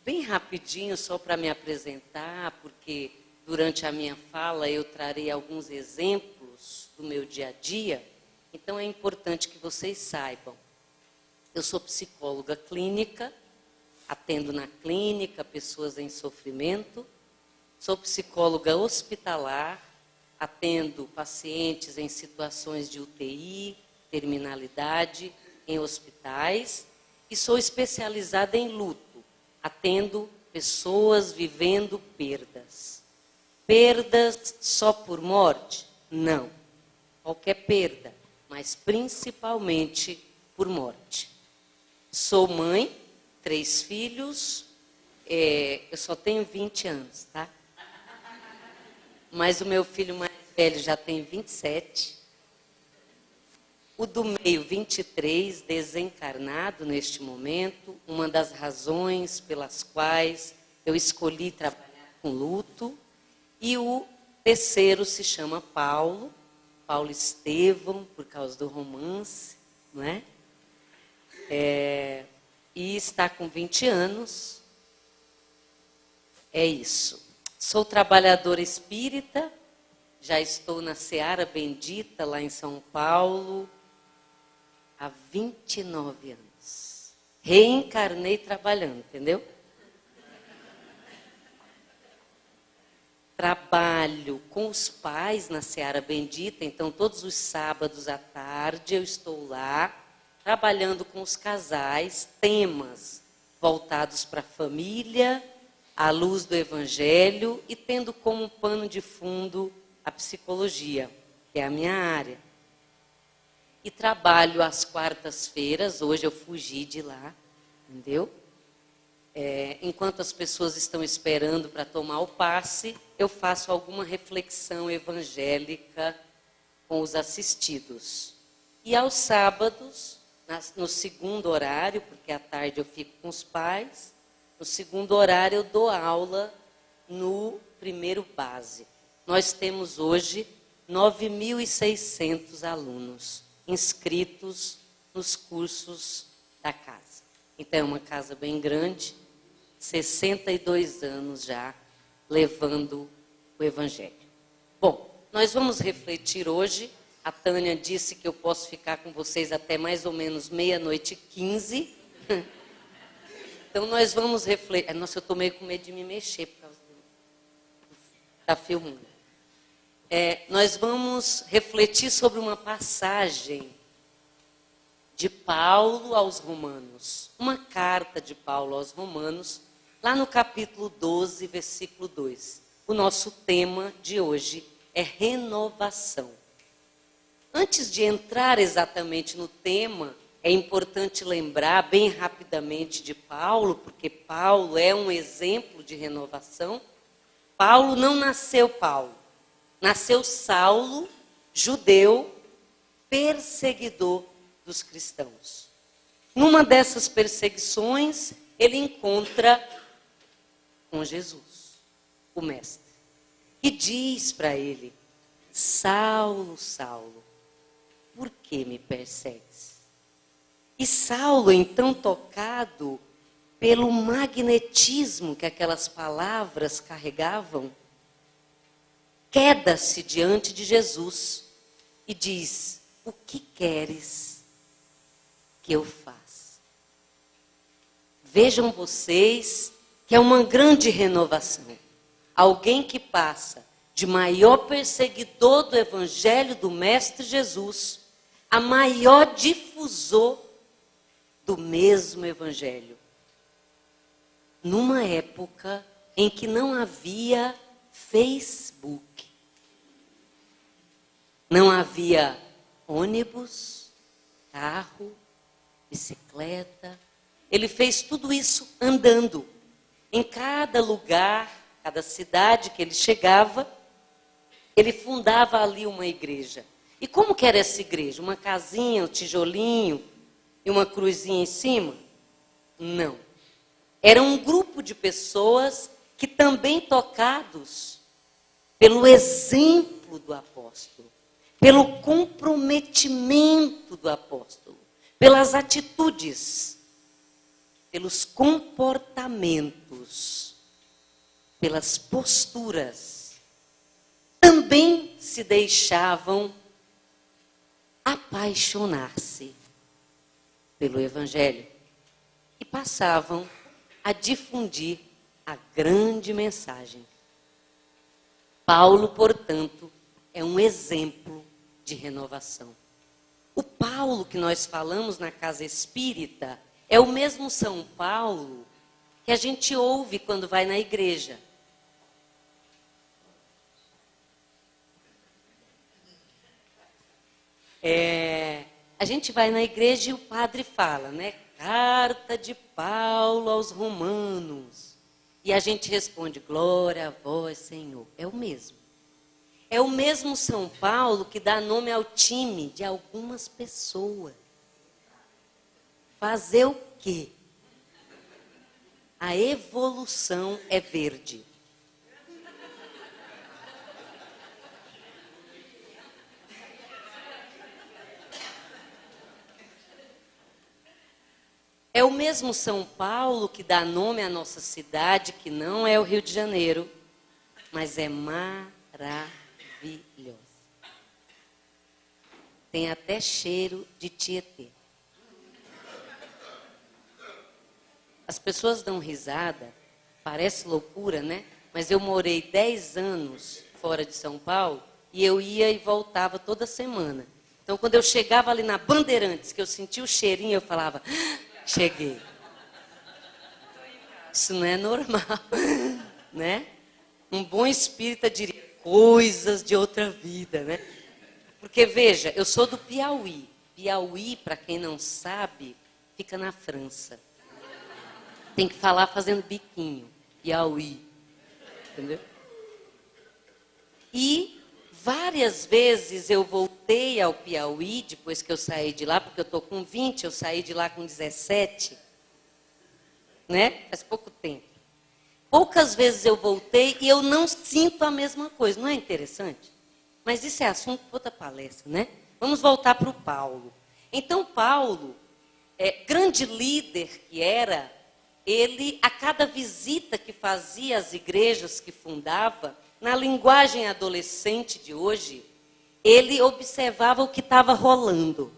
bem rapidinho, só para me apresentar, porque durante a minha fala eu trarei alguns exemplos do meu dia a dia, então é importante que vocês saibam. Eu sou psicóloga clínica, atendo na clínica pessoas em sofrimento, sou psicóloga hospitalar, atendo pacientes em situações de UTI, terminalidade, em hospitais, e sou especializada em luto, atendo pessoas vivendo perdas. Perdas só por morte? Não. Qualquer perda, mas principalmente por morte. Sou mãe, 3 filhos, eu só tenho 20 anos, tá? Mas o meu filho mais velho já tem 27. O do meio, 23, desencarnado neste momento. Uma das razões pelas quais eu escolhi trabalhar com luto. E o terceiro se chama Paulo Estevão, por causa do romance, não é? E está com 20 anos. É isso. Sou trabalhadora espírita, já estou na Seara Bendita, lá em São Paulo, há 29 anos. Reencarnei trabalhando, entendeu? Trabalho com os pais na Seara Bendita, então todos os sábados à tarde eu estou lá, trabalhando com os casais, temas voltados para a família, à luz do Evangelho e tendo como pano de fundo a psicologia, que é a minha área. E trabalho às quartas-feiras, hoje eu fugi de lá, entendeu? Enquanto as pessoas estão esperando para tomar o passe, eu faço alguma reflexão evangélica com os assistidos. E aos sábados, no segundo horário, porque à tarde eu fico com os pais, no segundo horário eu dou aula no primeiro básico. Nós temos hoje 9.600 alunos inscritos nos cursos da casa. Então é uma casa bem grande, 62 anos já levando o Evangelho. Bom, nós vamos refletir hoje. A Tânia disse que eu posso ficar com vocês até mais ou menos 00:15. Então nós vamos refletir. Nossa, eu estou meio com medo de me mexer por causa da filmando. Nós vamos refletir sobre uma passagem de Paulo aos Romanos. Uma carta de Paulo aos Romanos, lá no capítulo 12, versículo 2. O nosso tema de hoje é renovação. Antes de entrar exatamente no tema, é importante lembrar bem rapidamente de Paulo, porque Paulo é um exemplo de renovação. Paulo não nasceu Paulo. Nasceu Saulo, judeu, perseguidor dos cristãos. Numa dessas perseguições, ele encontra com Jesus, o mestre, e diz para ele: Saulo, Saulo, por que me persegues? E Saulo, então tocado pelo magnetismo que aquelas palavras carregavam, queda-se diante de Jesus e diz: o que queres que eu faça? Vejam vocês que é uma grande renovação. Alguém que passa de maior perseguidor do Evangelho do Mestre Jesus a maior difusor do mesmo Evangelho. Numa época em que não havia Facebook, não havia ônibus, carro, bicicleta. Ele fez tudo isso andando. Em cada lugar, cada cidade que ele chegava, ele fundava ali uma igreja. E como que era essa igreja? Uma casinha, um tijolinho e uma cruzinha em cima? Não. Era um grupo de pessoas que também tocados pelo exemplo do apóstolo, pelo comprometimento do apóstolo, pelas atitudes, pelos comportamentos movidos pelas posturas, também se deixavam apaixonar-se pelo Evangelho e passavam a difundir a grande mensagem. Paulo, portanto, é um exemplo de renovação. O Paulo que nós falamos na casa espírita é o mesmo São Paulo que a gente ouve quando vai na igreja. A gente vai na igreja e o padre fala, né? Carta de Paulo aos Romanos. E a gente responde, glória a vós, Senhor. É o mesmo. É o mesmo São Paulo que dá nome ao time de algumas pessoas. Fazer o quê? A evolução é verde. É o mesmo São Paulo que dá nome à nossa cidade, que não é o Rio de Janeiro, mas é maravilhosa. Tem até cheiro de Tietê. As pessoas dão risada, parece loucura, né? Mas eu morei 10 anos fora de São Paulo e eu ia e voltava toda semana. Então, quando eu chegava ali na Bandeirantes, que eu sentia o cheirinho, eu falava, cheguei. Isso não é normal, né? Um bom espírita diria coisas de outra vida, né? Porque, veja, eu sou do Piauí. Piauí, para quem não sabe, fica na França. Tem que falar fazendo biquinho. Piauí. Entendeu? E várias vezes eu voltei ao Piauí, depois que eu saí de lá, porque eu estou com 20, eu saí de lá com 17. Né? Faz pouco tempo. Poucas vezes eu voltei e eu não sinto a mesma coisa. Não é interessante? Mas isso é assunto para outra palestra, né? Vamos voltar para o Paulo. Então, Paulo, grande líder que era, ele, a cada visita que fazia às igrejas que fundava, na linguagem adolescente de hoje, ele observava o que estava rolando.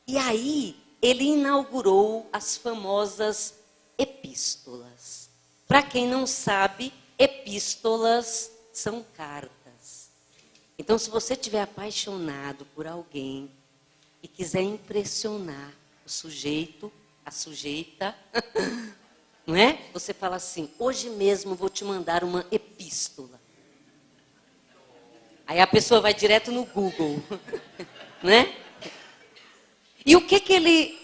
E aí, ele inaugurou as famosas epístolas. Para quem não sabe, epístolas são cartas. Então, se você estiver apaixonado por alguém e quiser impressionar o sujeito, a sujeita, não é? Você fala assim, hoje mesmo vou te mandar uma epístola. Aí a pessoa vai direto no Google, né? E o que ele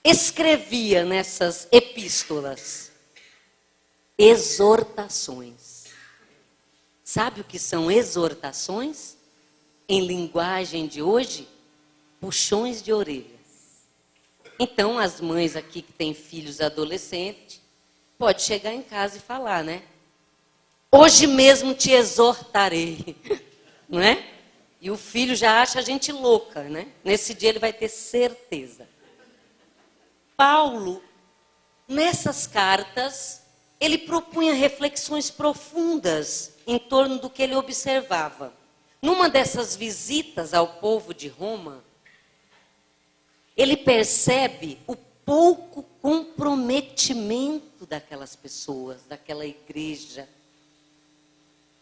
escrevia nessas epístolas? Exortações. Sabe o que são exortações? Em linguagem de hoje, puxões de orelhas. Então, as mães aqui que têm filhos adolescentes, pode chegar em casa e falar, né? Hoje mesmo te exortarei, não é? E o filho já acha a gente louca, né? Nesse dia ele vai ter certeza. Paulo, nessas cartas, ele propunha reflexões profundas em torno do que ele observava. Numa dessas visitas ao povo de Roma, ele percebe o pouco comprometimento daquelas pessoas, daquela igreja.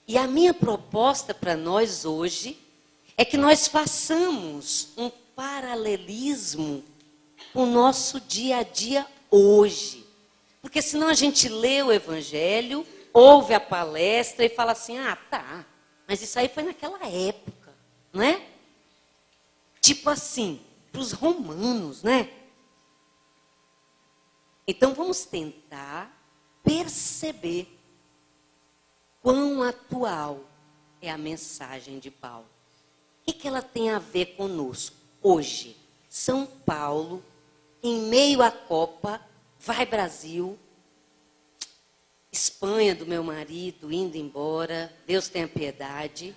E a minha proposta para nós hoje é que nós façamos um paralelismo com o nosso dia a dia hoje. Porque senão a gente lê o Evangelho, ouve a palestra e fala assim, ah, tá, mas isso aí foi naquela época, não é? Tipo assim, para os romanos, né? Então vamos tentar perceber quão atual é a mensagem de Paulo. O que ela tem a ver conosco? Hoje, São Paulo, em meio à Copa, vai Brasil, Espanha do meu marido, indo embora, Deus tenha piedade.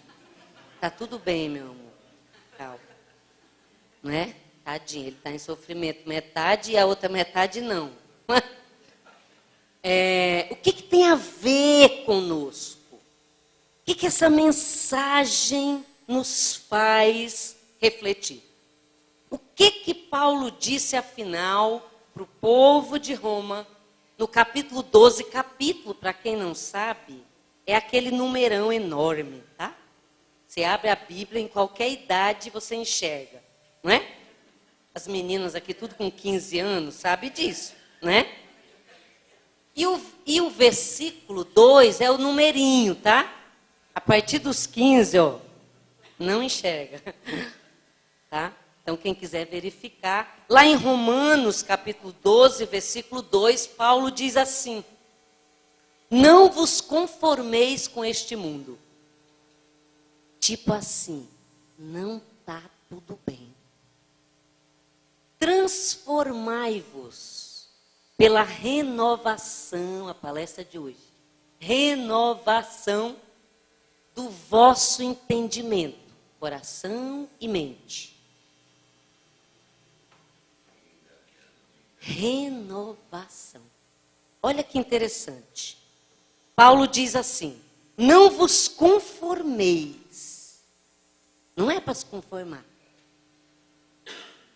Tá tudo bem, meu amor. Calma. Não é? Tadinho, ele está em sofrimento metade e a outra metade não. O que tem a ver conosco? O que essa mensagem nos faz refletir? O que Paulo disse, afinal, para o povo de Roma, no capítulo 12, capítulo, para quem não sabe, é aquele numerão enorme, tá? Você abre a Bíblia, em qualquer idade você enxerga, não é? As meninas aqui, tudo com 15 anos, sabe disso, né? E o versículo 2 é o numerinho, tá? A partir dos 15, ó, não enxerga, tá? Então, quem quiser verificar, lá em Romanos, capítulo 12, versículo 2, Paulo diz assim: não vos conformeis com este mundo. Tipo assim, não está tudo bem. Transformai-vos pela renovação, a palestra de hoje, renovação do vosso entendimento, coração e mente. Renovação. Olha que interessante. Paulo diz assim: não vos conformeis. Não é para se conformar.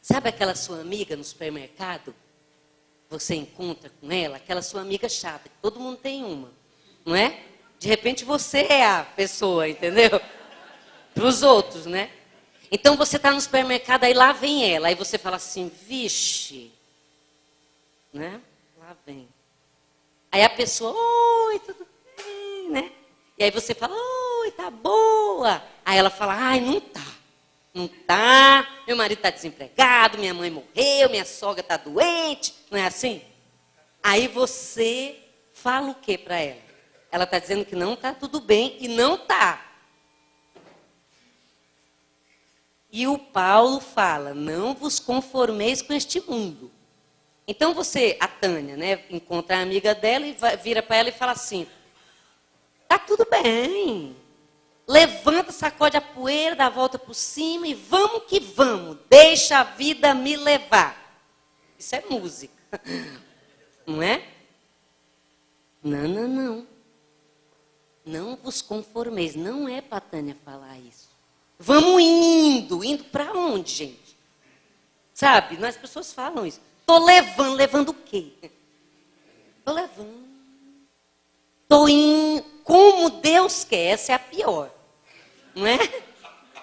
Sabe aquela sua amiga no supermercado? Você encontra com ela, aquela sua amiga chata, que todo mundo tem uma, não é? De repente você é a pessoa, entendeu? Para os outros, né? Então você está no supermercado, aí lá vem ela, aí você fala assim, vixe, né? Lá vem. Aí a pessoa, oi, tudo bem, né? E aí você fala, oi, tá boa. Aí ela fala, ai, não tá. Não tá, meu marido está desempregado, minha mãe morreu, minha sogra está doente, não é assim? Aí você fala o que para ela? Ela está dizendo que não está tudo bem e não está. E o Paulo fala, não vos conformeis com este mundo. Então você, a Tânia, né, encontra a amiga dela e vira para ela e fala assim, tá tudo bem. Levanta, sacode a poeira, dá a volta por cima e vamos que vamos. Deixa a vida me levar. Isso é música. Não é? Não, não, não. Não vos conformeis. Não é para a Tânia falar isso. Vamos indo. Indo para onde, gente? Sabe? As pessoas falam isso. Estou levando. Levando o quê? Estou levando. Estou indo. Como Deus quer. Essa é a pior. Não é?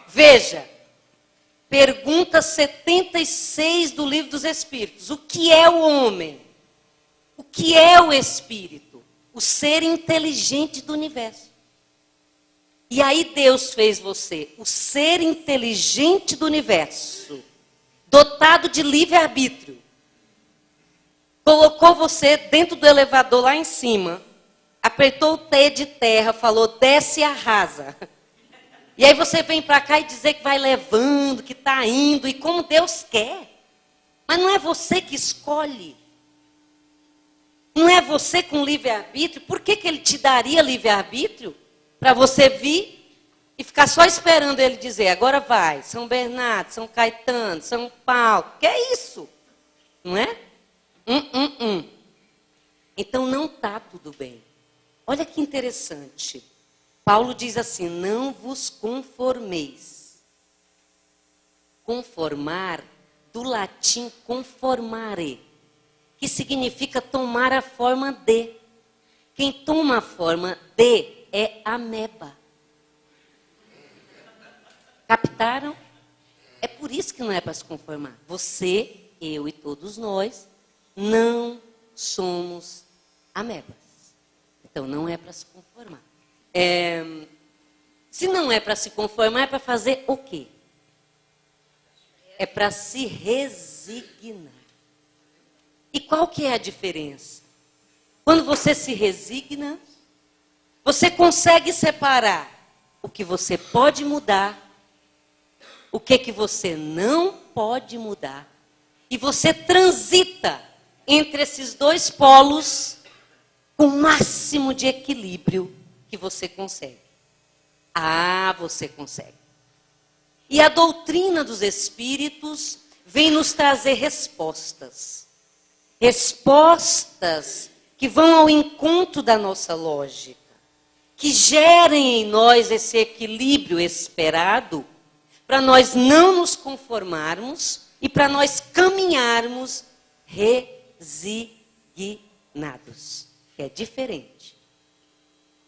Veja. Pergunta 76 do Livro dos Espíritos. O que é o homem? O que é o espírito? O ser inteligente do universo. E aí Deus fez você, o ser inteligente do universo, dotado de livre-arbítrio. Colocou você dentro do elevador lá em cima, apertou o T de terra, falou, desce e arrasa. E aí você vem para cá e dizer que vai levando, que está indo, e como Deus quer. Mas não é você que escolhe. Não é você com livre-arbítrio. Por que Ele te daria livre-arbítrio? Para você vir e ficar só esperando Ele dizer, agora vai, São Bernardo, São Caetano, São Paulo. Que é isso? Não é? Então não está tudo bem. Olha que interessante. Paulo diz assim, não vos conformeis. Conformar, do latim conformare, que significa tomar a forma de. Quem toma a forma de é ameba. Captaram? É por isso que não é para se conformar. Você, eu e todos nós, não somos amebas. Então não é para se conformar. Se não é para se conformar, é para fazer o quê? É para se resignar. E qual que é a diferença? Quando você se resigna, você consegue separar o que você pode mudar, o que você não pode mudar, e você transita entre esses dois polos com o máximo de equilíbrio que você consegue. Ah, você consegue. E a doutrina dos espíritos vem nos trazer respostas. Respostas que vão ao encontro da nossa lógica, que gerem em nós esse equilíbrio esperado, para nós não nos conformarmos e para nós caminharmos resignados, que é diferente.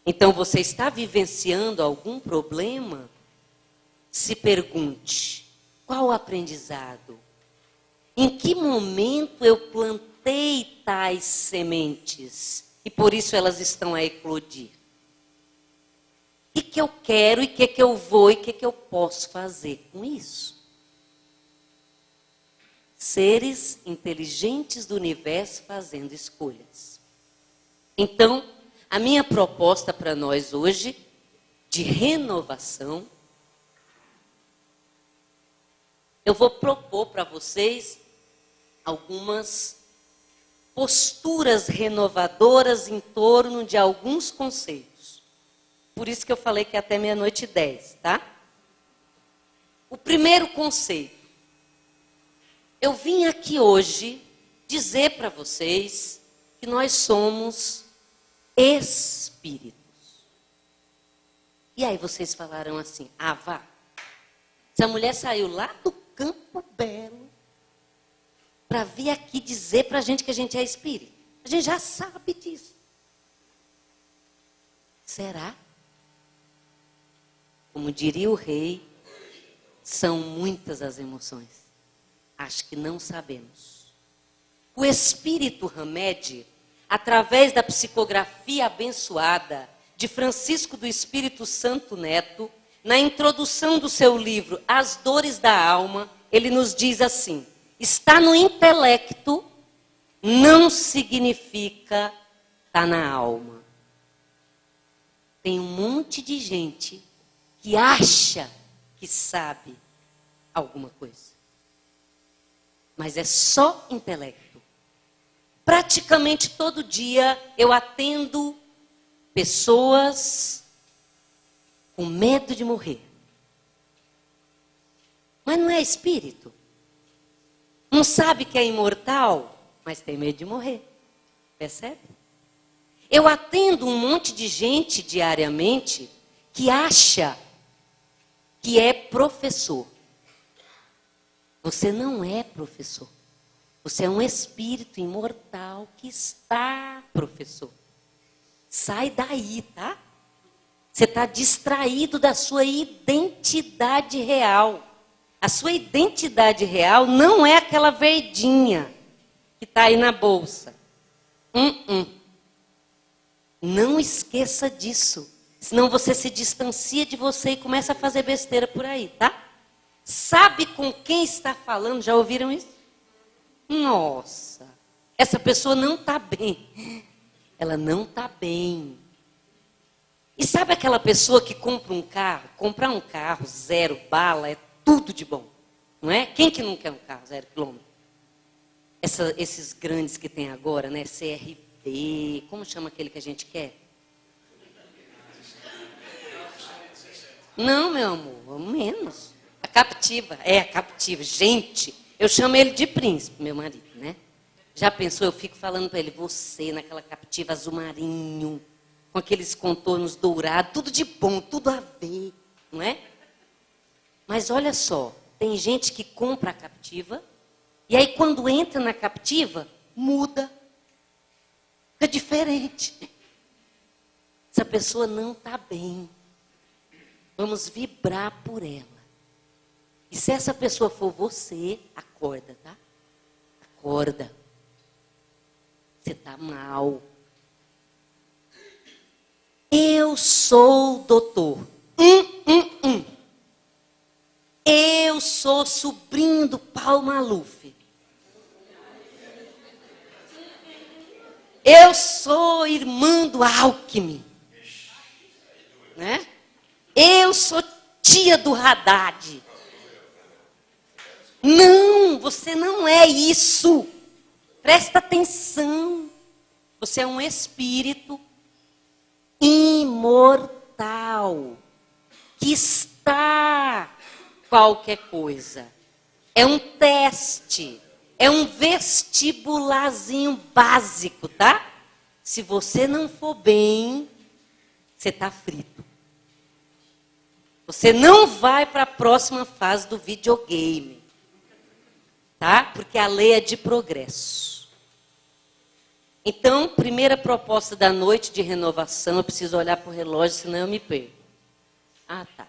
Então, você está vivenciando algum problema? Se pergunte, qual o aprendizado? Em que momento eu plantei tais sementes e por isso elas estão a eclodir? O que eu quero e o que eu vou e o que eu posso fazer com isso? Seres inteligentes do universo fazendo escolhas. Então, a minha proposta para nós hoje, de renovação, eu vou propor para vocês algumas posturas renovadoras em torno de alguns conceitos. Por isso que eu falei que é até 00:10, tá? O primeiro conceito. Eu vim aqui hoje dizer para vocês que nós somos espíritos. E aí vocês falaram assim, vá. Essa mulher saiu lá do Campo Belo para vir aqui dizer para a gente que a gente é espírito. A gente já sabe disso. Será? Como diria o rei, são muitas as emoções. Acho que não sabemos. O espírito Hamed, através da psicografia abençoada de Francisco do Espírito Santo Neto, na introdução do seu livro As Dores da Alma, ele nos diz assim: está no intelecto não significa estar na alma. Tem um monte de gente que acha que sabe alguma coisa. Mas é só intelecto. Praticamente todo dia eu atendo pessoas com medo de morrer. Mas não é espírito. Não sabe que é imortal, mas tem medo de morrer. Percebe? Eu atendo um monte de gente diariamente que acha que é professor. Você não é professor. Você é um espírito imortal que está professor. Sai daí, tá? Você está distraído da sua identidade real. A sua identidade real não é aquela verdinha que está aí na bolsa. Não esqueça disso. Senão você se distancia de você e começa a fazer besteira por aí, tá? Sabe com quem está falando? Já ouviram isso? Nossa, essa pessoa não está bem. Ela não está bem. E sabe aquela pessoa que compra um carro? Comprar um carro 0 bala é tudo de bom, não é? Quem que não quer um carro 0 quilômetro? Esses grandes que tem agora, né? CRV, como chama aquele que a gente quer? Não, meu amor, menos. A Captiva, a Captiva. Gente, eu chamo ele de príncipe, meu marido, né? Já pensou, eu fico falando para ele, você naquela Captiva azul marinho, com aqueles contornos dourados, tudo de bom, tudo a ver, não é? Mas olha só, tem gente que compra a Captiva, e aí quando entra na Captiva, muda. É diferente. Essa pessoa não está bem. Vamos vibrar por ela. E se essa pessoa for você, acorda, tá? Acorda. Você está mal. Eu sou doutor. Eu sou sobrinho do Paulo Maluf. Eu sou irmã do Alckmin. Né? Eu sou tia do Haddad. Não, você não é isso. Presta atenção. Você é um espírito imortal que está qualquer coisa. É um teste. É um vestibularzinho básico, tá? Se você não for bem, você está frito. Você não vai para a próxima fase do videogame. Tá? Porque a lei é de progresso. Então, primeira proposta da noite de renovação, eu preciso olhar para o relógio, senão eu me perco. Ah, tá.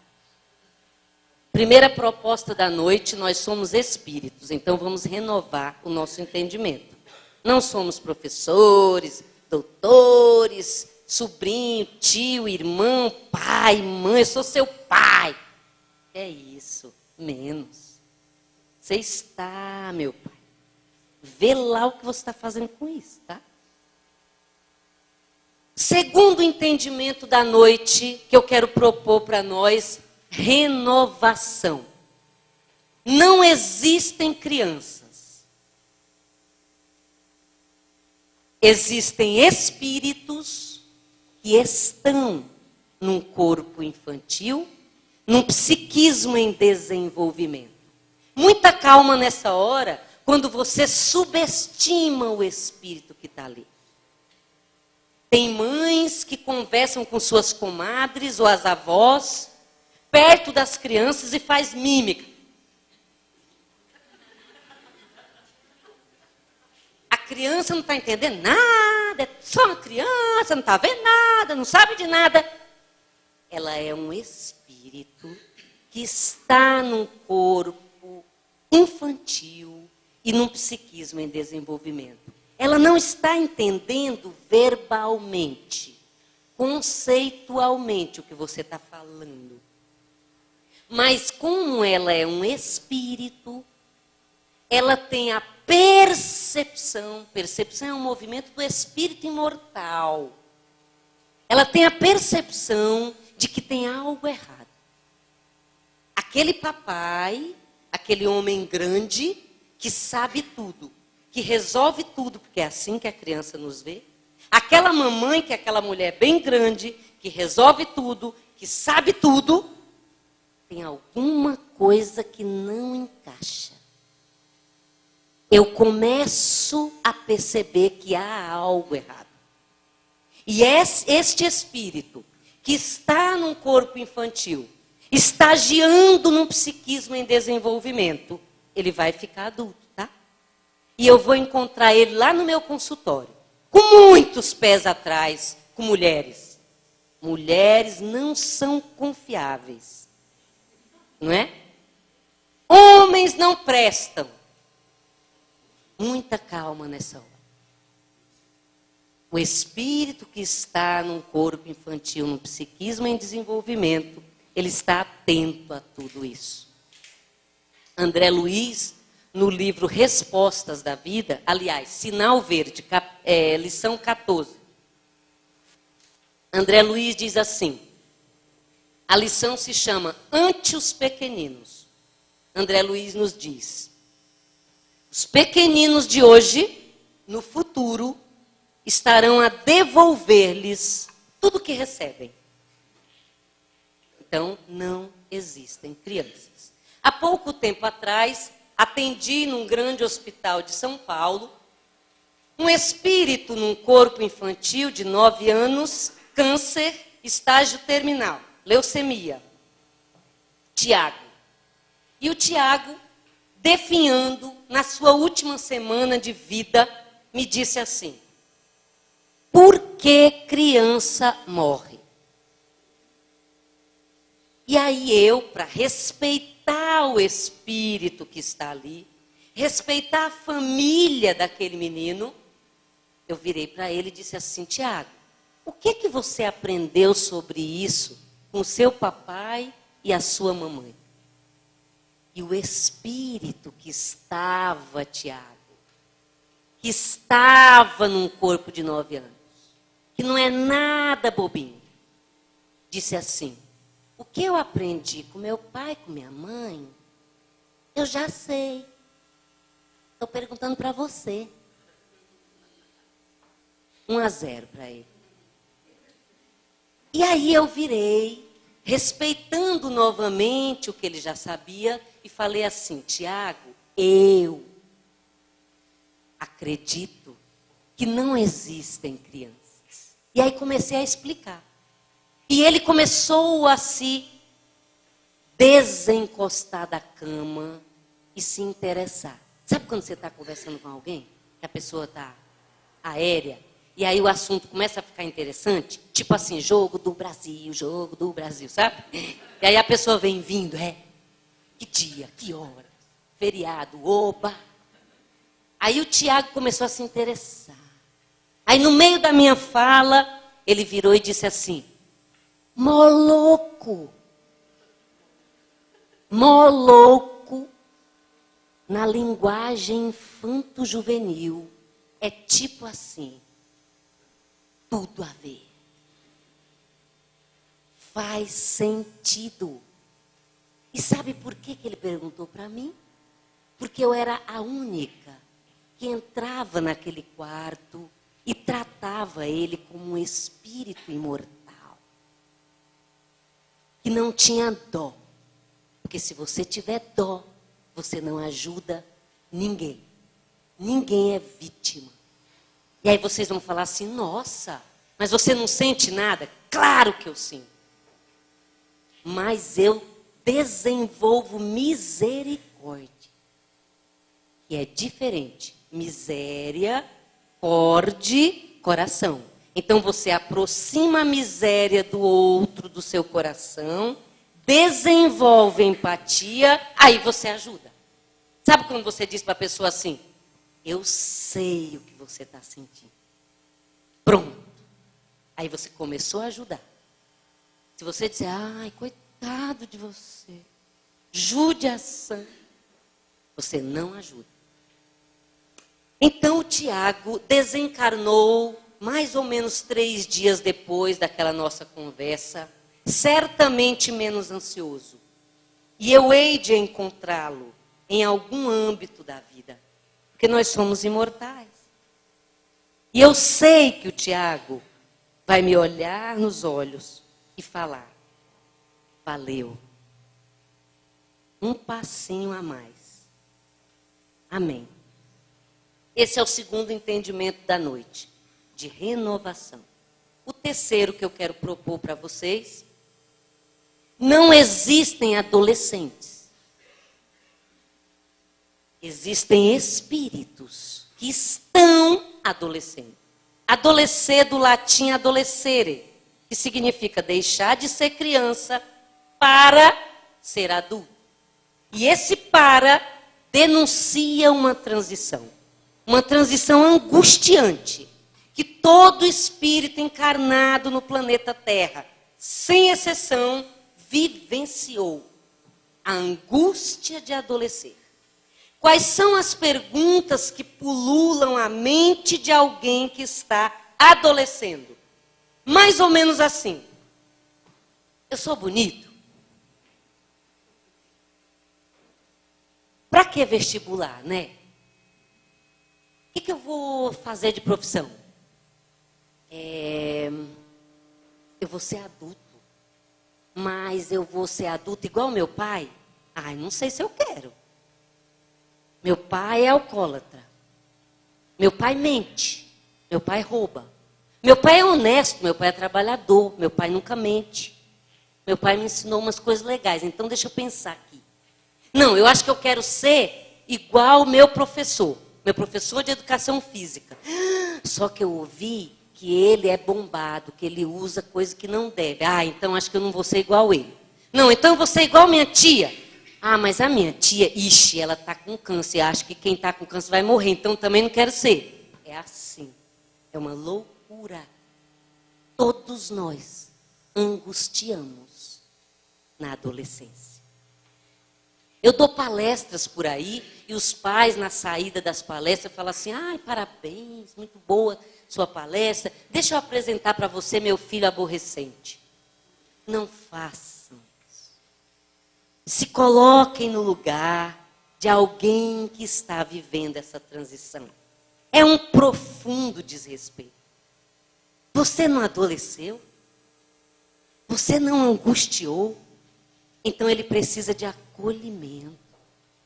Primeira proposta da noite, nós somos espíritos, então vamos renovar o nosso entendimento. Não somos professores, doutores, sobrinho, tio, irmão, pai, mãe, eu sou seu pai. É isso, menos. Você está, meu pai. Vê lá o que você está fazendo com isso, tá? Segundo entendimento da noite que eu quero propor para nós, renovação. Não existem crianças. Existem espíritos que estão num corpo infantil, num psiquismo em desenvolvimento. Muita calma nessa hora, quando você subestima o espírito que está ali. Tem mães que conversam com suas comadres ou as avós, perto das crianças e faz mímica. A criança não está entendendo nada, é só uma criança, não está vendo nada, não sabe de nada. Ela é um espírito que está num corpo infantil e num psiquismo em desenvolvimento. Ela não está entendendo verbalmente, conceitualmente o que você está falando. Mas como ela é um espírito, ela tem a percepção. Percepção é um movimento do espírito imortal. Ela tem a percepção de que tem algo errado. Aquele papai, aquele homem grande, que sabe tudo, que resolve tudo, porque é assim que a criança nos vê. Aquela mamãe, que é aquela mulher bem grande, que resolve tudo, que sabe tudo, tem alguma coisa que não encaixa. Eu começo a perceber que há algo errado. E este espírito que está num corpo infantil, estagiando num psiquismo em desenvolvimento, ele vai ficar adulto, tá? E eu vou encontrar ele lá no meu consultório, com muitos pés atrás, com mulheres. Mulheres não são confiáveis, não é? Homens não prestam. Muita calma nessa hora. O espírito que está num corpo infantil, num psiquismo em desenvolvimento, ele está atento a tudo isso. André Luiz, no livro Respostas da Vida, aliás, Sinal Verde, lição 14. André Luiz diz assim, a lição se chama Ante os Pequeninos. André Luiz nos diz, os pequeninos de hoje, no futuro, estarão a devolver-lhes tudo que recebem. Então, não existem crianças. Há pouco tempo atrás, atendi num grande hospital de São Paulo, um espírito num corpo infantil de 9 anos, câncer, estágio terminal, leucemia. Tiago. E o Tiago, definhando na sua última semana de vida, me disse assim, por que criança morre? E aí eu, para respeitar o espírito que está ali, respeitar a família daquele menino, eu virei para ele e disse assim, Tiago, o que que você aprendeu sobre isso com o seu papai e a sua mamãe? E o espírito que estava, Tiago, que estava num corpo de 9 anos, que não é nada bobinho, disse assim, o que eu aprendi com meu pai, com minha mãe, eu já sei. Estou perguntando para você. 1-0 para ele. E aí eu virei, respeitando novamente o que ele já sabia, e falei assim, Tiago, eu acredito que não existem crianças. E aí comecei a explicar. E ele começou a se desencostar da cama e se interessar. Sabe quando você está conversando com alguém, que a pessoa está aérea, e aí o assunto começa a ficar interessante? Tipo assim, jogo do Brasil, sabe? E aí a pessoa vem vindo, que dia, que hora, feriado, oba. Aí o Tiago começou a se interessar. Aí no meio da minha fala, ele virou e disse assim, moloco, na linguagem infanto-juvenil, é tipo assim, tudo a ver. Faz sentido. E sabe por que ele perguntou para mim? Porque eu era a única que entrava naquele quarto e tratava ele como um espírito imortal. Que não tinha dó. Porque se você tiver dó, você não ajuda ninguém. Ninguém é vítima. E aí vocês vão falar assim, nossa, mas você não sente nada? Claro que eu sinto. Mas eu desenvolvo misericórdia. Que é diferente. Miséria, coração. Então você aproxima a miséria do outro, do seu coração, desenvolve empatia, aí você ajuda. Sabe quando você diz para a pessoa assim, eu sei o que você está sentindo. Pronto. Aí você começou a ajudar. Se você disser, ai, coitado de você, judiação, você não ajuda. Então o Tiago desencarnou mais ou menos 3 dias depois daquela nossa conversa, certamente menos ansioso. E eu hei de encontrá-lo em algum âmbito da vida, porque nós somos imortais. E eu sei que o Tiago vai me olhar nos olhos e falar, valeu, um passinho a mais. Amém. Esse é o segundo entendimento da noite, de renovação. O terceiro que eu quero propor para vocês, não existem adolescentes. Existem espíritos que estão adolescendo. Adolescer do latim adolescere, que significa deixar de ser criança para ser adulto. E esse para denuncia uma transição angustiante, que todo espírito encarnado no planeta Terra, sem exceção, vivenciou a angústia de adolescer. Quais são as perguntas que pululam a mente de alguém que está adolescendo? Mais ou menos assim. Eu sou bonito? Para que vestibular, né? O que eu vou fazer de profissão? Eu vou ser adulto. Mas eu vou ser adulto igual meu pai? Ai, não sei se eu quero. Meu pai é alcoólatra. Meu pai mente. Meu pai rouba. Meu pai é honesto. Meu pai é trabalhador. Meu pai nunca mente. Meu pai me ensinou umas coisas legais. Então deixa eu pensar aqui. Não, eu acho que eu quero ser igual o meu professor. Meu professor de educação física. Só que eu ouvi que ele é bombado, que ele usa coisa que não deve. Ah, então acho que eu não vou ser igual ele. Não, então eu vou ser igual minha tia. Ah, mas a minha tia, ela está com câncer. Acho que quem está com câncer vai morrer, então também não quero ser. É assim. É uma loucura. Todos nós angustiamos na adolescência. Eu dou palestras por aí e os pais, na saída das palestras, falam assim, ai, parabéns, muito boa sua palestra. Deixa eu apresentar para você meu filho aborrecente. Não façam isso. Se coloquem no lugar de alguém que está vivendo essa transição. É um profundo desrespeito. Você não adoeceu? Você não angustiou? Então ele precisa de acolhimento.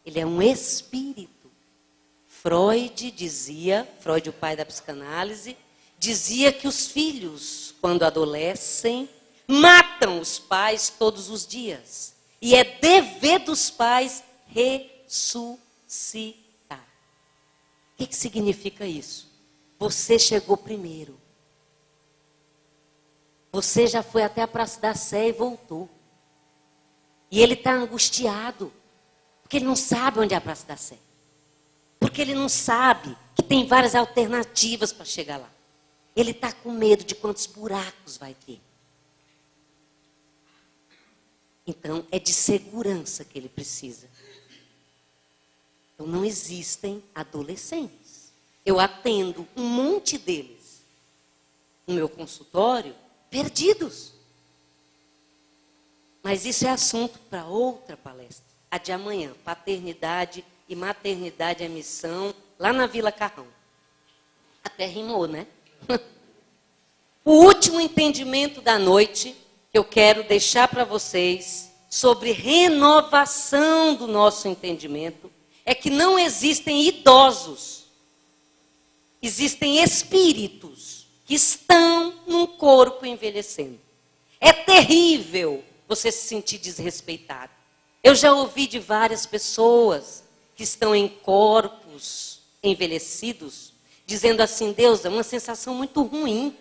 Ele é um espírito. Freud, o pai da psicanálise, dizia que os filhos, quando adolescem, matam os pais todos os dias. E é dever dos pais ressuscitar. O que significa isso? Você chegou primeiro. Você já foi até a Praça da Sé e voltou. E ele está angustiado, porque ele não sabe onde é a Praça da Sé. Porque ele não sabe que tem várias alternativas para chegar lá. Ele está com medo de quantos buracos vai ter. Então, é de segurança que ele precisa. Então, não existem adolescentes. Eu atendo um monte deles no meu consultório, perdidos. Mas isso é assunto para outra palestra. A de amanhã, paternidade e maternidade é missão, lá na Vila Carrão. Até rimou, né? O último entendimento da noite que eu quero deixar para vocês sobre renovação do nosso entendimento é que não existem idosos. Existem espíritos que estão num corpo envelhecendo. É terrível você se sentir desrespeitado. Eu já ouvi de várias pessoas que estão em corpos envelhecidos, dizendo assim, Deus, é uma sensação muito ruim.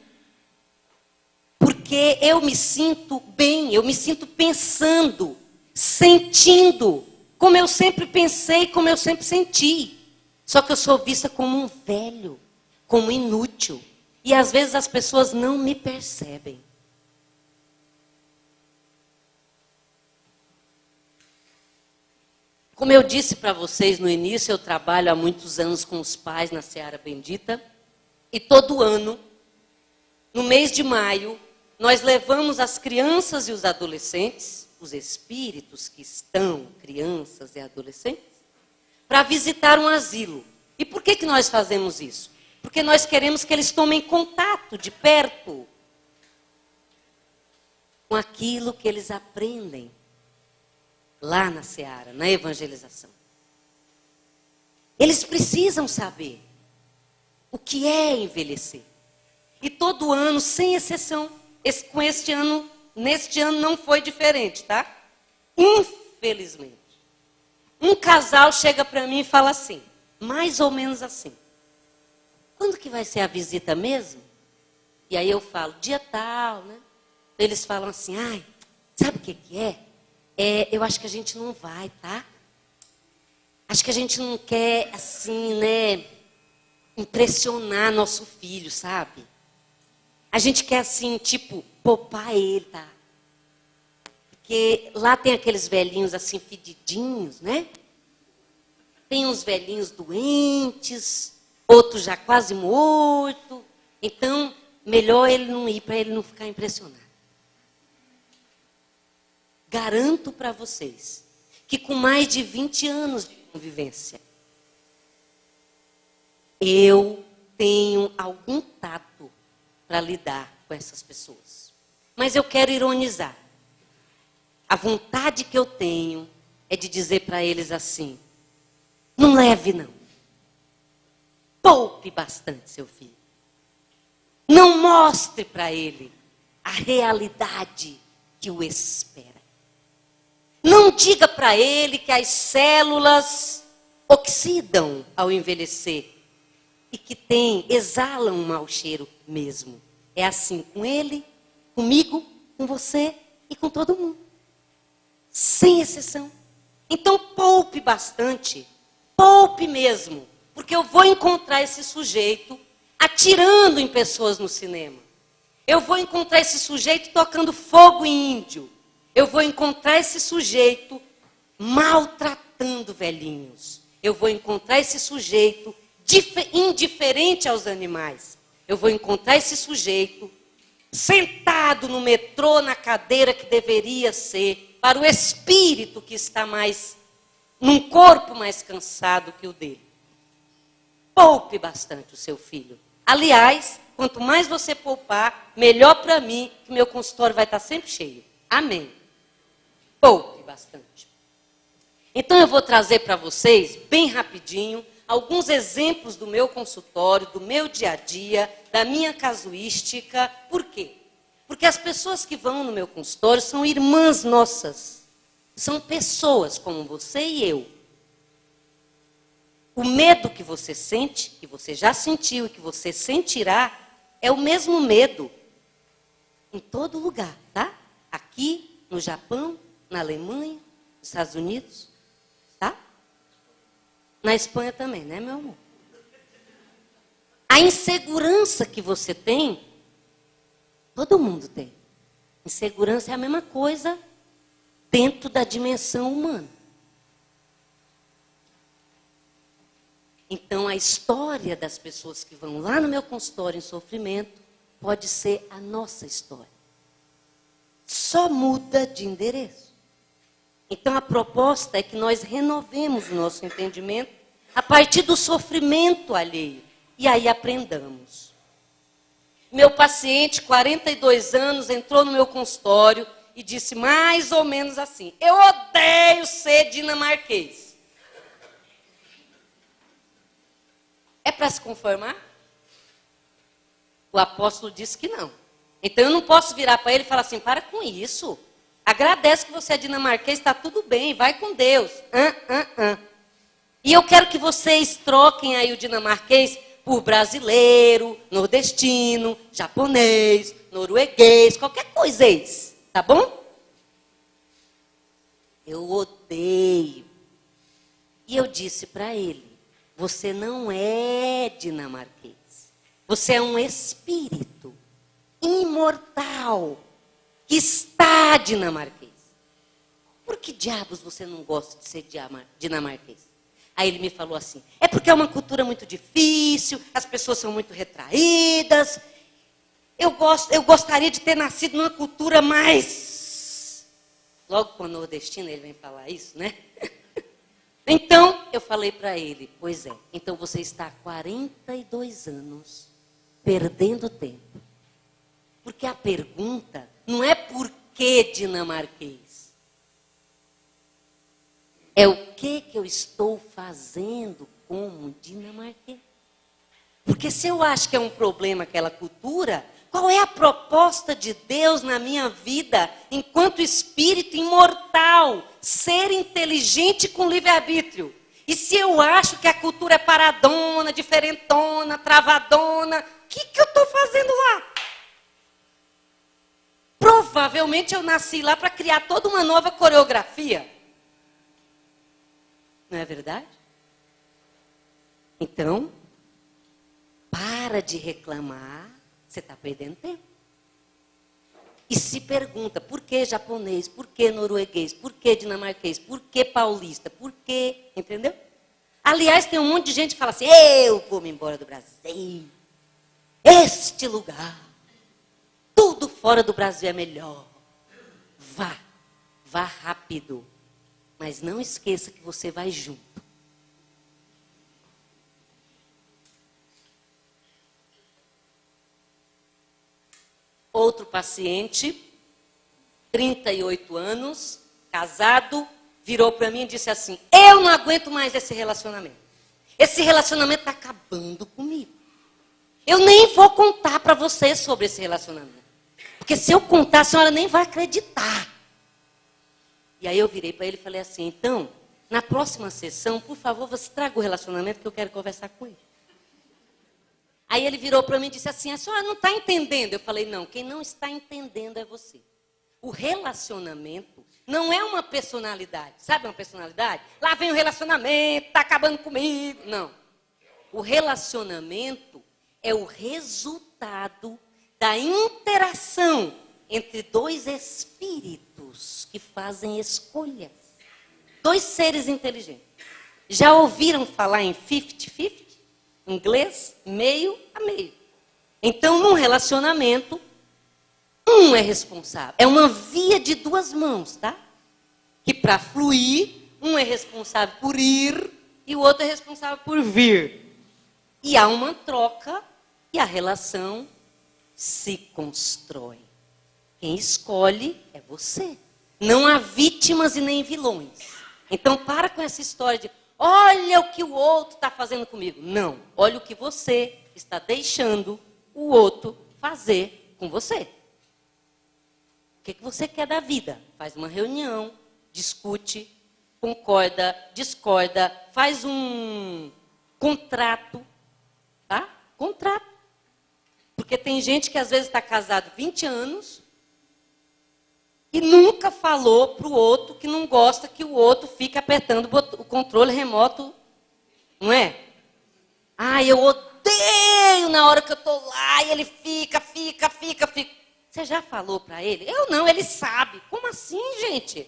Porque eu me sinto bem, eu me sinto pensando, sentindo, como eu sempre pensei, como eu sempre senti. Só que eu sou vista como um velho, como inútil. E às vezes as pessoas não me percebem. Como eu disse para vocês no início, eu trabalho há muitos anos com os pais na Seara Bendita. E todo ano, no mês de maio, nós levamos as crianças e os adolescentes, os espíritos que estão, crianças e adolescentes, para visitar um asilo. E por que nós fazemos isso? Porque nós queremos que eles tomem contato de perto com aquilo que eles aprendem lá na Seara, na evangelização. Eles precisam saber o que é envelhecer. E todo ano, sem exceção, neste ano não foi diferente, tá? Infelizmente. Um casal chega para mim e fala assim, mais ou menos assim, quando que vai ser a visita mesmo? E aí eu falo, dia tal, né? Eles falam assim, ai, sabe o que é? Eu acho que a gente não vai, tá? Acho que a gente não quer, assim, né, impressionar nosso filho, sabe? A gente quer, assim, tipo, poupar ele, tá? Porque lá tem aqueles velhinhos, assim, fedidinhos, né? Tem uns velhinhos doentes, outros já quase mortos. Então, melhor ele não ir, para ele não ficar impressionado. Garanto para vocês que com mais de 20 anos de convivência, eu tenho algum tato para lidar com essas pessoas. Mas eu quero ironizar. A vontade que eu tenho é de dizer para eles assim, não leve não. Poupe bastante seu filho. Não mostre para ele a realidade que o espera. Não diga para ele que as células oxidam ao envelhecer e que exalam um mau cheiro mesmo. É assim com ele, comigo, com você e com todo mundo. Sem exceção. Então poupe bastante, poupe mesmo, porque eu vou encontrar esse sujeito atirando em pessoas no cinema. Eu vou encontrar esse sujeito tocando fogo em índio. Eu vou encontrar esse sujeito maltratando velhinhos. Eu vou encontrar esse sujeito indiferente aos animais. Eu vou encontrar esse sujeito sentado no metrô, na cadeira que deveria ser para o espírito que está num corpo mais cansado que o dele. Poupe bastante o seu filho. Aliás, quanto mais você poupar, melhor para mim, que meu consultório vai estar sempre cheio. Amém. Poupe bastante. Então eu vou trazer para vocês, bem rapidinho, alguns exemplos do meu consultório, do meu dia a dia, da minha casuística. Por quê? Porque as pessoas que vão no meu consultório são irmãs nossas. São pessoas como você e eu. O medo que você sente, que você já sentiu e que você sentirá, é o mesmo medo em todo lugar, tá? Aqui, no Japão, na Alemanha, nos Estados Unidos, tá? Na Espanha também, né, meu amor? A insegurança que você tem, todo mundo tem. Insegurança é a mesma coisa dentro da dimensão humana. Então, a história das pessoas que vão lá no meu consultório em sofrimento pode ser a nossa história. Só muda de endereço. Então, a proposta é que nós renovemos o nosso entendimento a partir do sofrimento alheio. E aí aprendamos. Meu paciente, 42 anos, entrou no meu consultório e disse mais ou menos assim: eu odeio ser dinamarquês. É para se conformar? O apóstolo disse que não. Então eu não posso virar para ele e falar assim: para com isso. Agradece que você é dinamarquês, está tudo bem, vai com Deus. E eu quero que vocês troquem aí o dinamarquês por brasileiro, nordestino, japonês, norueguês, qualquer coisa eis, tá bom? Eu odeio. E eu disse para ele: você não é dinamarquês. Você é um espírito imortal que está dinamarquês. Por que diabos você não gosta de ser dinamarquês? Aí ele me falou assim: é porque é uma cultura muito difícil, as pessoas são muito retraídas. Eu gostaria de ter nascido numa cultura mais... Logo com a nordestina ele vem falar isso, né? Então, eu falei para ele: pois é, então você está há 42 anos perdendo tempo. Porque a pergunta não é por que dinamarquês. É o que eu estou fazendo como dinamarquês. Porque se eu acho que é um problema aquela cultura, qual é a proposta de Deus na minha vida enquanto espírito imortal, ser inteligente com livre-arbítrio? E se eu acho que a cultura é paradona, diferentona, travadona, o que eu estou fazendo lá? Provavelmente eu nasci lá para criar toda uma nova coreografia. Não é verdade? Então, para de reclamar, você está perdendo tempo. E se pergunta: por que japonês? Por que norueguês? Por que dinamarquês? Por que paulista? Por que? Entendeu? Aliás, tem um monte de gente que fala assim: eu vou me embora do Brasil. Este lugar. Tudo fora do Brasil é melhor. Vá rápido. Mas não esqueça que você vai junto. Outro paciente, 38 anos, casado, virou para mim e disse assim: eu não aguento mais esse relacionamento. Esse relacionamento está acabando comigo. Eu nem vou contar para você sobre esse relacionamento. Porque se eu contar, a senhora nem vai acreditar. E aí eu virei para ele e falei assim: então, na próxima sessão, por favor, você traga o relacionamento que eu quero conversar com ele. Aí ele virou para mim e disse assim: a senhora não está entendendo. Eu falei: não, quem não está entendendo é você. O relacionamento não é uma personalidade. Sabe uma personalidade? Lá vem o relacionamento, está acabando comigo. Não. O relacionamento é o resultado da interação entre dois espíritos que fazem escolhas. Dois seres inteligentes. Já ouviram falar em 50-50? Inglês, meio a meio. Então, num relacionamento, um é responsável. É uma via de duas mãos, tá? Que para fluir, um é responsável por ir e o outro é responsável por vir. E há uma troca e a relação se constrói. Quem escolhe é você. Não há vítimas e nem vilões. Então, para com essa história de olha o que o outro está fazendo comigo. Não, olha o que você está deixando o outro fazer com você. O que você quer da vida? Faz uma reunião, discute, concorda, discorda, faz um contrato, tá? Contrato. Porque tem gente que às vezes está casado 20 anos e nunca falou para o outro que não gosta que o outro fique apertando o controle remoto, não é? Ah, eu odeio na hora que eu estou lá e ele fica. Você já falou para ele? Eu não, ele sabe. Como assim, gente?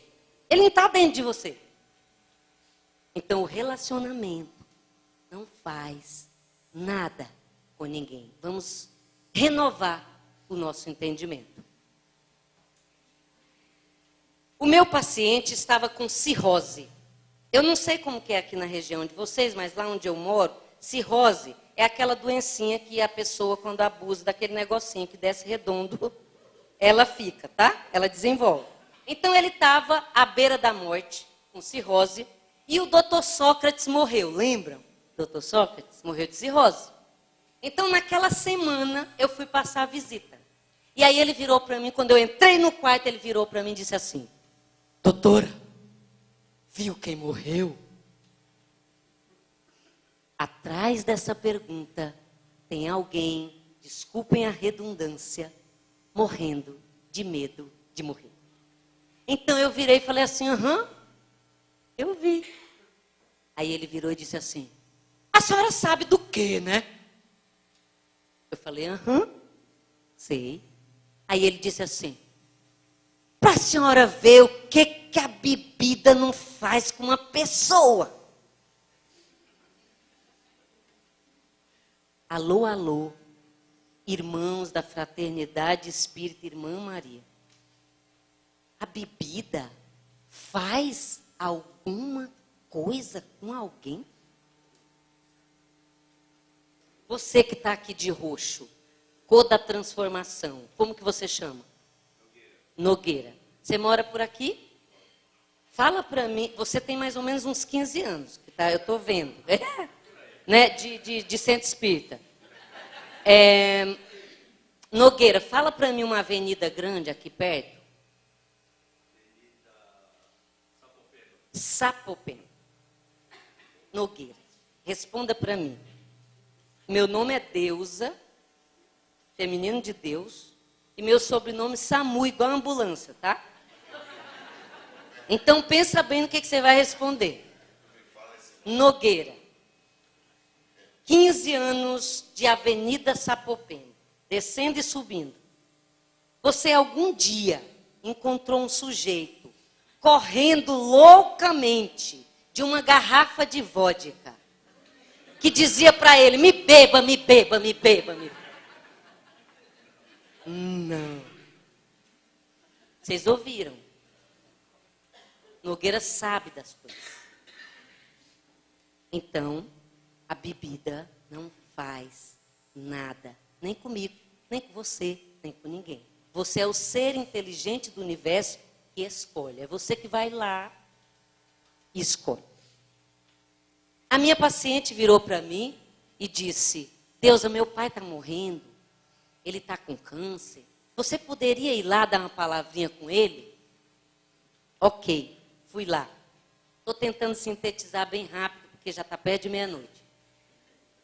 Ele não está dentro de você. Então, o relacionamento não faz nada com ninguém. Vamos renovar o nosso entendimento. O meu paciente estava com cirrose. Eu não sei como que é aqui na região de vocês, mas lá onde eu moro, cirrose é aquela doencinha que a pessoa, quando abusa daquele negocinho que desce redondo, ela fica, tá? Ela desenvolve. Então, ele estava à beira da morte, com cirrose, e o doutor Sócrates morreu, lembram? O doutor Sócrates morreu de cirrose. Então, naquela semana, eu fui passar a visita. E aí ele virou para mim, quando eu entrei no quarto, ele virou para mim e disse assim: doutora, viu quem morreu? Atrás dessa pergunta tem alguém, desculpem a redundância, morrendo de medo de morrer. Então eu virei e falei assim: aham, eu vi. Aí ele virou e disse assim: a senhora sabe do quê, né? Eu falei: aham, sei. Aí ele disse assim: para a senhora ver o que a bebida não faz com uma pessoa. Alô, alô, irmãos da Fraternidade Espírita Irmã Maria. A bebida faz alguma coisa com alguém? Você que está aqui de roxo, cor da transformação, como que você chama? Nogueira. Você mora por aqui? Fala para mim, você tem mais ou menos uns 15 anos, tá? Eu estou vendo. Né? De centro espírita. Nogueira, fala para mim uma avenida grande aqui perto. Sapopema. Nogueira. Responda para mim. Meu nome é Deusa, feminino de Deus, e meu sobrenome Samu, igual a ambulância, tá? Então pensa bem no que você vai responder. Nogueira. 15 anos de Avenida Sapopema, descendo e subindo. Você algum dia encontrou um sujeito correndo loucamente de uma garrafa de vodka, que dizia para ele: me beba, me beba, me beba, me beba. Não. Vocês ouviram? Nogueira sabe das coisas. Então, a bebida não faz nada, nem comigo, nem com você, nem com ninguém. Você é o ser inteligente do universo que escolhe. É você que vai lá e escolhe. A minha paciente virou para mim e disse: Deusa, meu pai está morrendo, ele está com câncer. Você poderia ir lá dar uma palavrinha com ele? Ok, fui lá. Estou tentando sintetizar bem rápido, porque já está perto de meia-noite.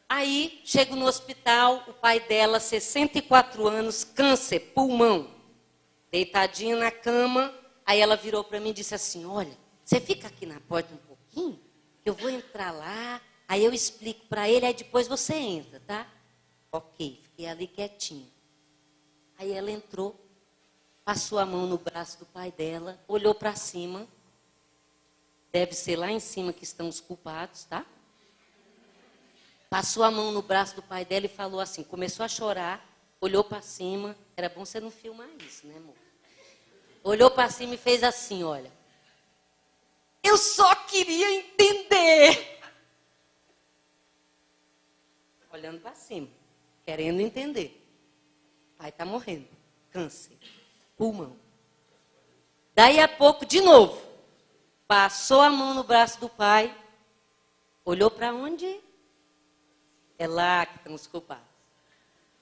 Aí, chego no hospital, o pai dela, 64 anos, câncer, pulmão. Deitadinho na cama, aí ela virou para mim e disse assim: olha, você fica aqui na porta um pouquinho, eu vou entrar lá, aí eu explico para ele, aí depois você entra, tá? Ok, fiquei ali quietinho. Aí ela entrou, passou a mão no braço do pai dela, olhou para cima, deve ser lá em cima que estão os culpados, tá? Passou a mão no braço do pai dela e falou assim, começou a chorar, olhou para cima, era bom você não filmar isso, né, amor? Olhou para cima e fez assim, olha. Eu só queria entender. Olhando para cima, querendo entender. O pai está morrendo, câncer, pulmão. Daí a pouco, de novo, passou a mão no braço do pai, Olhou para onde? É lá que estão os culpados.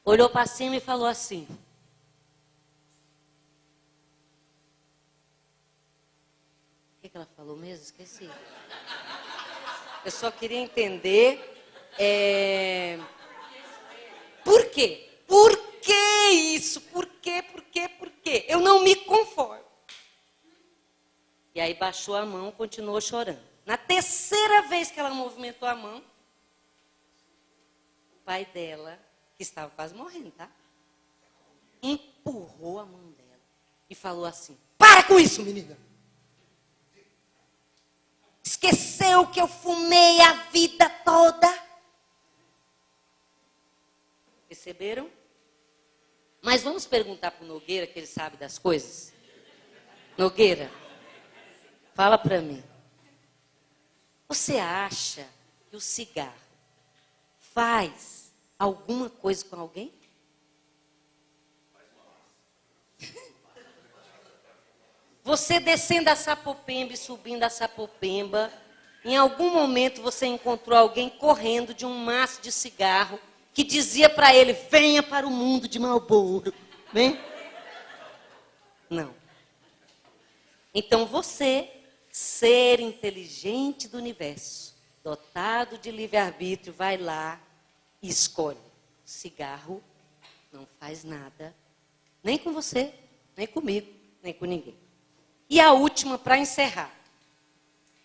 Olhou para cima e falou assim: o que ela falou mesmo? Esqueci. Eu só queria entender por quê? Por que isso? Por quê? Por quê? Por quê? Eu não me conformo. E aí baixou a mão, continuou chorando. Na terceira vez que ela movimentou a mão, o pai dela, que estava quase morrendo, tá? Empurrou a mão dela e falou assim: para com isso, menina! Esqueceu que eu fumei a vida toda? Perceberam? Mas vamos perguntar para o Nogueira, que ele sabe das coisas. Nogueira, fala para mim. Você acha que o cigarro faz alguma coisa com alguém? Você descendo a Sapopemba e subindo a Sapopemba, em algum momento você encontrou alguém correndo de um maço de cigarro que dizia para ele: venha para o mundo de Marlboro. Vem? Não. Então você, ser inteligente do universo, dotado de livre-arbítrio, vai lá e escolhe. Cigarro não faz nada, nem com você, nem comigo, nem com ninguém. E a última, para encerrar.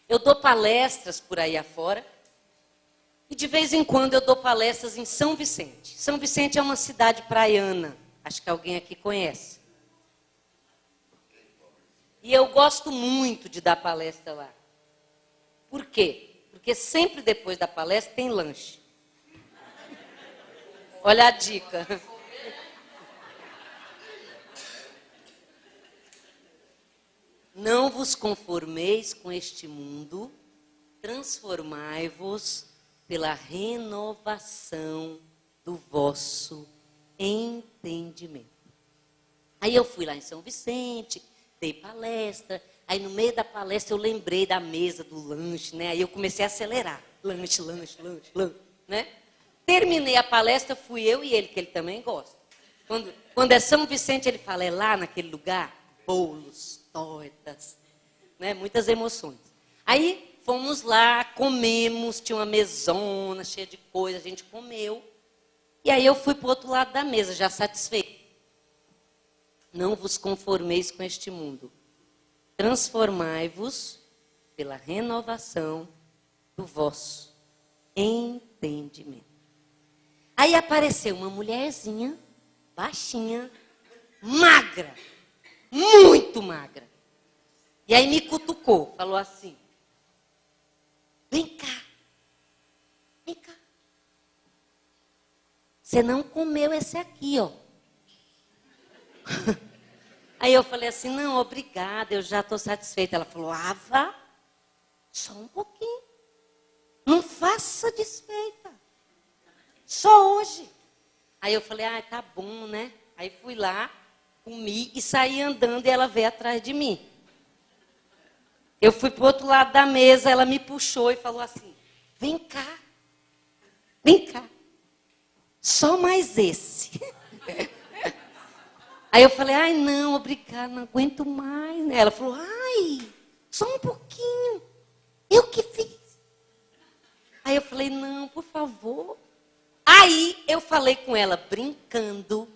Eu dou palestras por aí afora. E de vez em quando eu dou palestras em São Vicente. São Vicente é uma cidade praiana. Acho que alguém aqui conhece. E eu gosto muito de dar palestra lá. Por quê? Porque sempre depois da palestra tem lanche. Olha a dica. Não vos conformeis com este mundo, transformai-vos pela renovação do vosso entendimento. Aí eu fui lá em São Vicente, dei palestra, aí no meio da palestra eu lembrei da mesa do lanche, né? Aí eu comecei a acelerar, lanche, né? Terminei a palestra, fui eu e ele, que ele também gosta. Quando é São Vicente, ele fala: é lá naquele lugar, bolos, tortas, né? Muitas emoções. Aí fomos lá, comemos, tinha uma mesona cheia de coisa, a gente comeu. E aí eu fui para o outro lado da mesa, já satisfeito. Não vos conformeis com este mundo. Transformai-vos pela renovação do vosso entendimento. Aí apareceu uma mulherzinha, baixinha, magra, muito magra. E aí me cutucou, falou assim: vem cá, vem cá. Você não comeu esse aqui, ó. Aí eu falei assim: não, obrigada, eu já estou satisfeita. Ela falou: vá, só um pouquinho. Não faça desfeita. Só hoje. Aí eu falei: tá bom, né? Aí fui lá, comi e saí andando e ela veio atrás de mim. Eu fui para o outro lado da mesa, ela me puxou e falou assim: vem cá, vem cá. Só mais esse. Aí eu falei: não, obrigada, não aguento mais. Ela falou: só um pouquinho. Eu que fiz. Aí eu falei: não, por favor. Aí eu falei com ela, brincando,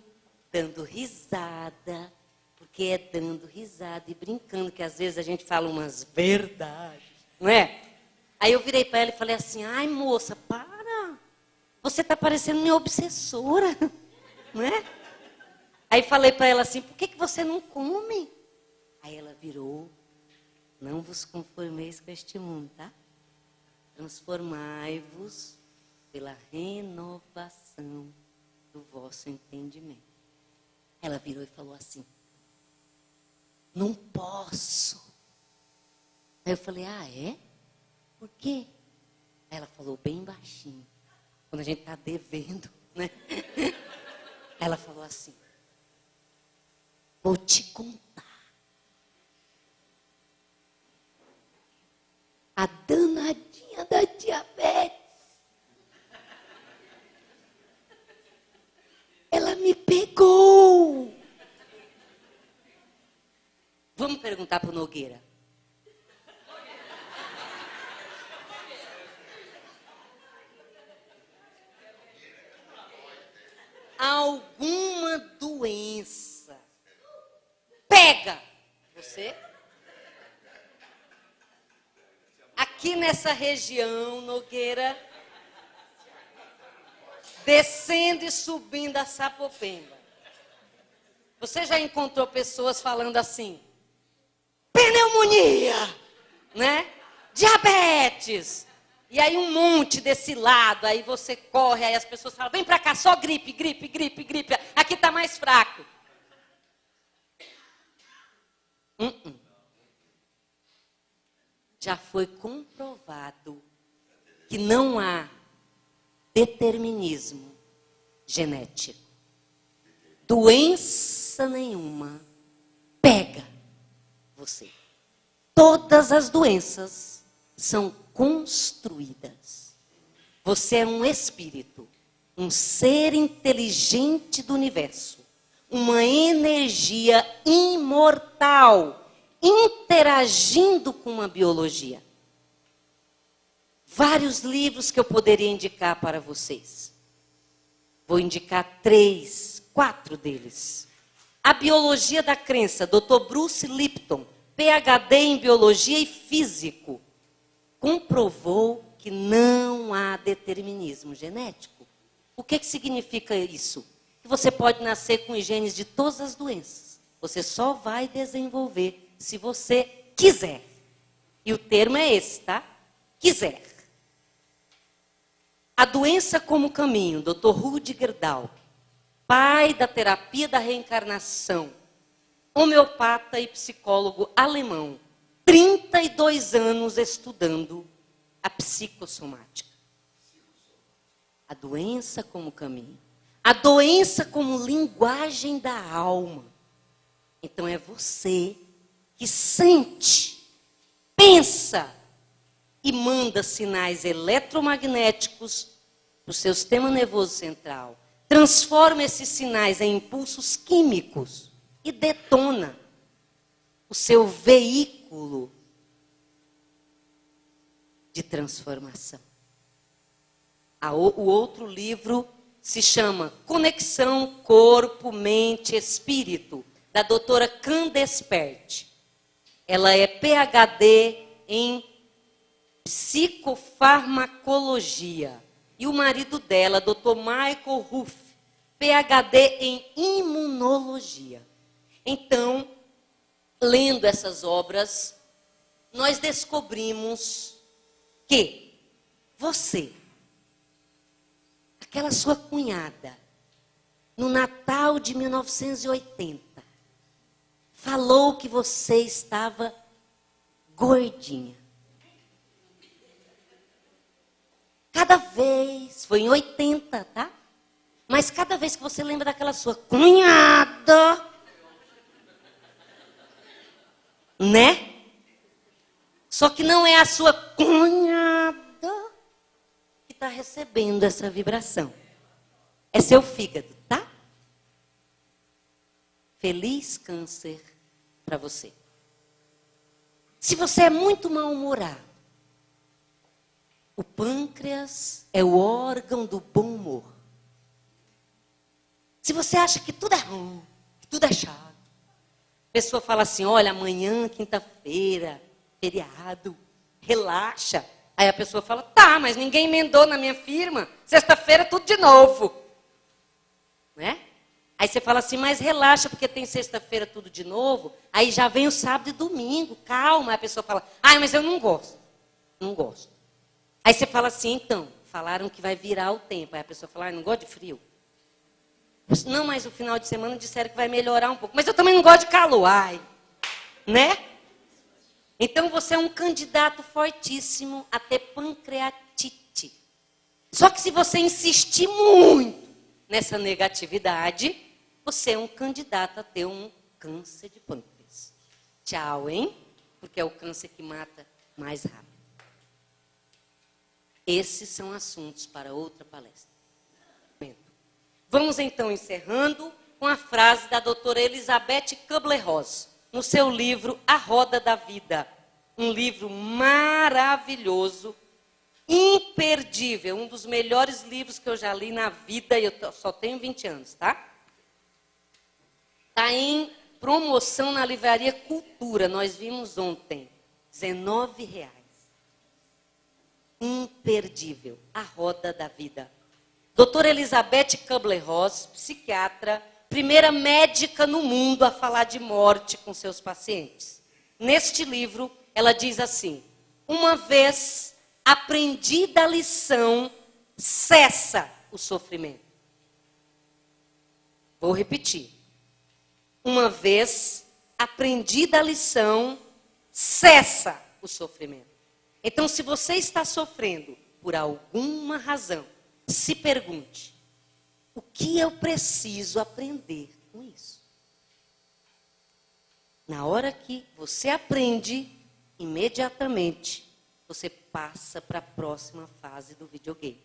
dando risada, porque é dando risada e brincando, que às vezes a gente fala umas verdades, não é? Aí eu virei para ela e falei assim: moça, para. Você está parecendo minha obsessora, não é? Aí falei para ela assim: por que você não come? Aí ela virou: não vos conformeis com este mundo, tá? Transformai-vos pela renovação do vosso entendimento. Ela virou e falou assim: não posso. Aí eu falei: é? Por quê? Aí ela falou bem baixinho, quando a gente está devendo, né? Ela falou assim: vou te contar. A danadinha da diabetes perguntar para o Nogueira. Alguma doença pega você? Aqui nessa região, Nogueira, descendo e subindo a Sapopemba. Você já encontrou pessoas falando assim, pneumonia, né? Diabetes. E aí um monte desse lado, aí você corre, aí as pessoas falam, vem pra cá, só gripe, gripe, gripe, gripe. Aqui tá mais fraco. Já foi comprovado que não há determinismo genético. Doença nenhuma pega você. Todas as doenças são construídas. Você é um espírito, um ser inteligente do universo, uma energia imortal, interagindo com a biologia. Vários livros que eu poderia indicar para vocês. Vou indicar 3, 4 deles. A Biologia da Crença, Dr. Bruce Lipton, PhD em Biologia e Físico, comprovou que não há determinismo genético. O que significa isso? Que você pode nascer com genes de todas as doenças. Você só vai desenvolver se você quiser. E o termo é esse, tá? Quiser. A doença como caminho, Dr. Rüdiger Dahl, pai da terapia da reencarnação, homeopata e psicólogo alemão, 32 anos estudando a psicossomática. A doença como caminho. A doença como linguagem da alma. Então é você que sente, pensa e manda sinais eletromagnéticos para o seu sistema nervoso central. Transforma esses sinais em impulsos químicos e detona o seu veículo de transformação. O outro livro se chama Conexão Corpo, Mente, Espírito, da doutora Candace Pert. Ela é PhD em psicofarmacologia. E o marido dela, Dr. Michael Ruff, PhD em imunologia. Então, lendo essas obras, nós descobrimos que você, aquela sua cunhada, no Natal de 1980, falou que você estava gordinha. Cada vez, foi em 80, tá? Mas cada vez que você lembra daquela sua cunhada, né? Só que não é a sua cunhada que está recebendo essa vibração. É seu fígado, tá? Feliz câncer para você. Se você é muito mal-humorado, o pâncreas é o órgão do bom humor. Se você acha que tudo é ruim, que tudo é chato, a pessoa fala assim, olha, amanhã, quinta-feira, feriado, relaxa. Aí a pessoa fala, tá, mas ninguém emendou na minha firma, sexta-feira tudo de novo. Né? Aí você fala assim, mas relaxa, porque tem sexta-feira tudo de novo, aí já vem o sábado e domingo, calma. Aí a pessoa fala, mas eu não gosto. Não gosto. Aí você fala assim, então, falaram que vai virar o tempo. Aí a pessoa fala, não gosto de frio. Não, mas o final de semana disseram que vai melhorar um pouco. Mas eu também não gosto de calor. Né? Então você é um candidato fortíssimo a ter pancreatite. Só que se você insistir muito nessa negatividade, você é um candidato a ter um câncer de pâncreas. Tchau, hein? Porque é o câncer que mata mais rápido. Esses são assuntos para outra palestra. Vamos então encerrando com a frase da doutora Elizabeth Kubler-Ross. no seu livro A Roda da Vida. Um livro maravilhoso, imperdível, um dos melhores livros que eu já li na vida, e eu só tenho 20 anos, tá? Está em promoção na Livraria Cultura, nós vimos ontem, R$19. Imperdível, A Roda da Vida. Doutora Elizabeth Kubler-Ross, psiquiatra, primeira médica no mundo a falar de morte com seus pacientes. Neste livro, ela diz assim: uma vez aprendida a lição, cessa o sofrimento. Vou repetir. Uma vez aprendida a lição, cessa o sofrimento. Então, se você está sofrendo por alguma razão, se pergunte: o que eu preciso aprender com isso? Na hora que você aprende, imediatamente você passa para a próxima fase do videogame.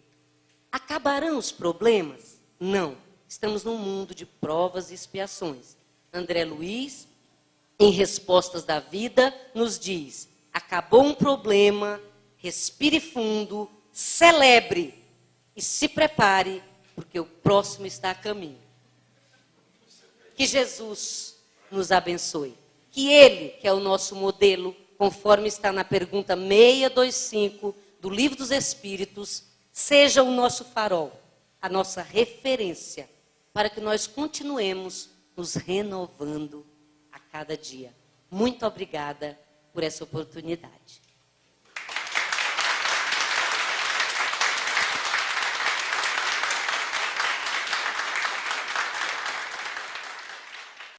Acabarão os problemas? Não. Estamos num mundo de provas e expiações. André Luiz, em Respostas da Vida, nos diz: acabou um problema, respire fundo, celebre e se prepare, porque o próximo está a caminho. Que Jesus nos abençoe. Que Ele, que é o nosso modelo, conforme está na pergunta 625 do Livro dos Espíritos, seja o nosso farol, a nossa referência, para que nós continuemos nos renovando a cada dia. Muito obrigada por essa oportunidade.